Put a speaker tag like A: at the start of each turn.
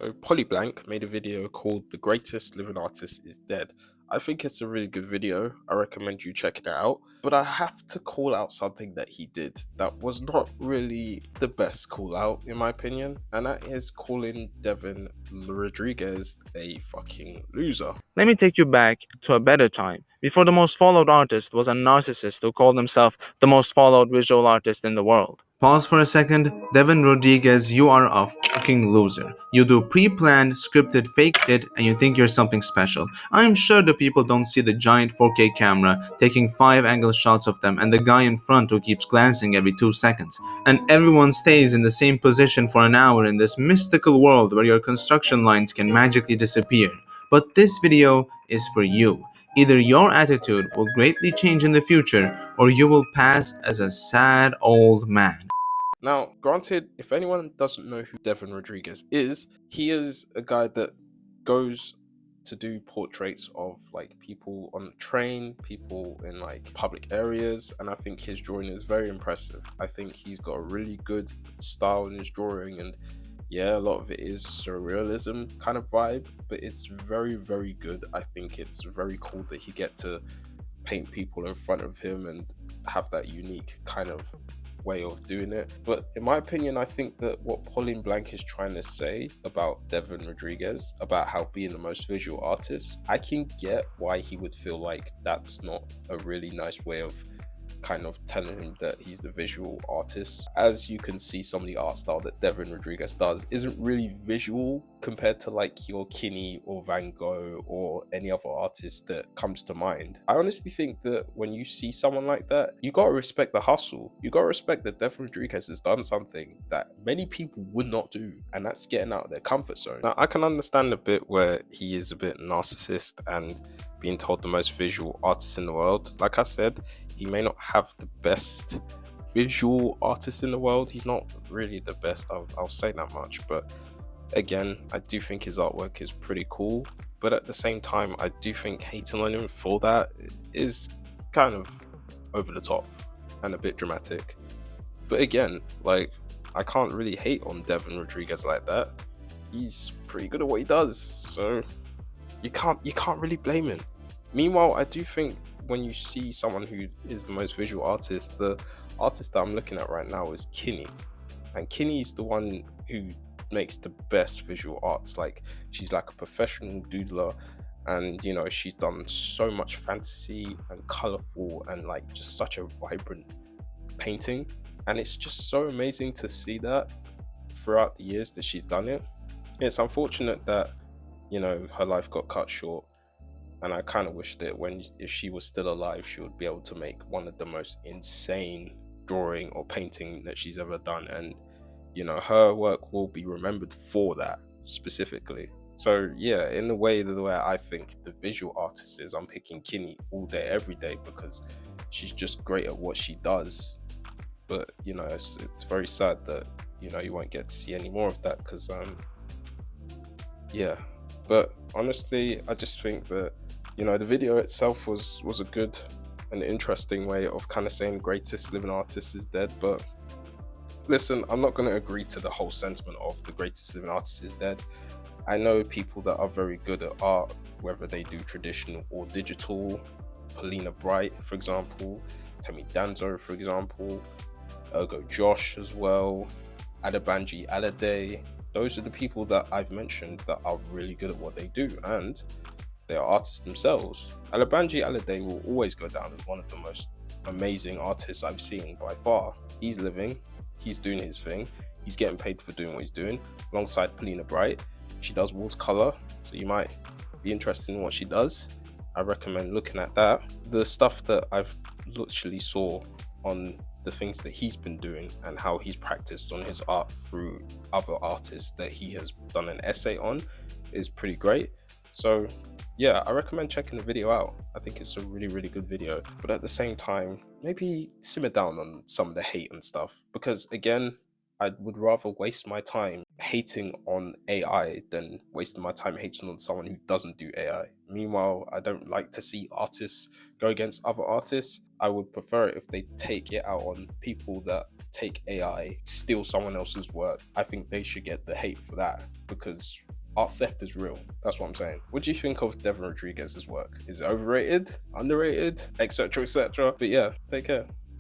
A: So Polybank made a video called The Greatest Living Artist is Dead. I think it's a really good video. I recommend you checking it out. But I have to call out something that he did that was not really the best call out, in my opinion. And that is calling Devon Rodriguez a fucking loser.
B: Let me take you back to a better time, before the most followed artist was a narcissist who called himself the most followed visual artist in the world. Pause for a second. Devon Rodriguez, you are a fucking loser. You do pre-planned, scripted fake shit and you think you're something special. I'm sure the people don't see the giant 4K camera taking 5 angle shots of them and the guy in front who keeps glancing every 2 seconds. And everyone stays in the same position for an hour in this mystical world where your construction lines can magically disappear. But this video is for you. Either your attitude will greatly change in the future, or you will pass as a sad old man.
A: Now, granted, if anyone doesn't know who Devon Rodriguez is, he is a guy that goes to do portraits of like people on the train, people in like public areas, and I think his drawing is very impressive. I think he's got a really good style in his drawing, and yeah, a lot of it is surrealism kind of vibe, but it's very, very good. I think it's very cool that he get to paint people in front of him and have that unique kind of way of doing it. But in my opinion, I think that what Polybank is trying to say about Devon Rodriguez, about how being the most visual artist, I can get why he would feel like that's not a really nice way of kind of telling him that he's the visual artist. As you can see, some of the art style that Devon Rodriguez does isn't really visual compared to like your Kinney or Van Gogh or any other artist that comes to mind. I honestly think that when you see someone like that, you gotta respect the hustle. You gotta respect that Devon Rodriguez has done something that many people would not do, and that's getting out of their comfort zone. Now, I can understand a bit where he is a bit narcissist and being told the most visual artist in the world. Like I said, he may not have the best visual artist in the world. He's not really the best, I'll say that much. But again, I do think his artwork is pretty cool. But at the same time, I do think hating on him for that is kind of over the top and a bit dramatic. But again, like, I can't really hate on Devon Rodriguez like that. He's pretty good at what he does, so you can't really blame him. Meanwhile, I do think when you see someone who is the most visual artist, the artist that I'm looking at right now is Kinney. And Kinney's the one who makes the best visual arts. Like, she's like a professional doodler, and you know, she's done so much fantasy and colorful and like just such a vibrant painting. And it's just so amazing to see that throughout the years that she's done it. It's unfortunate that, you know, her life got cut short, and I kind of wish that if she was still alive, she would be able to make one of the most insane drawing or painting that she's ever done, and you know, her work will be remembered for that specifically. So yeah, in the way I think the visual artist is, I'm picking Kinney all day every day because she's just great at what she does. But you know, it's very sad that, you know, you won't get to see any more of that because yeah. But honestly, I just think that, you know, the video itself was a good and interesting way of kind of saying greatest living artist is dead. But listen, I'm not going to agree to the whole sentiment of the greatest living artist is dead. I know people that are very good at art, whether they do traditional or digital. Paulina Bright, for example, Temi Danzo, for example, Ergo Josh as well, Adebanji Alade. Those are the people that I've mentioned that are really good at what they do, and they are artists themselves. Adebanji Alade will always go down as one of the most amazing artists I've seen by far. He's living, he's doing his thing, he's getting paid for doing what he's doing, alongside Paulina Bright. She does watercolor, so you might be interested in what she does. I recommend looking at that. The stuff that I've literally saw on the things that he's been doing and how he's practiced on his art through other artists that he has done an essay on is pretty great. So yeah, I recommend checking the video out. I think it's a really, really good video. But at the same time, maybe simmer down on some of the hate and stuff, because again, I would rather waste my time hating on AI than wasting my time hating on someone who doesn't do AI. Meanwhile, I don't like to see artists go against other artists. I would prefer it if they take it out on people that take AI, steal someone else's work. I think they should get the hate for that, because art theft is real. That's what I'm saying. What do you think of Devon Rodriguez's work? Is it overrated, underrated, etc., etc.? But yeah, take care.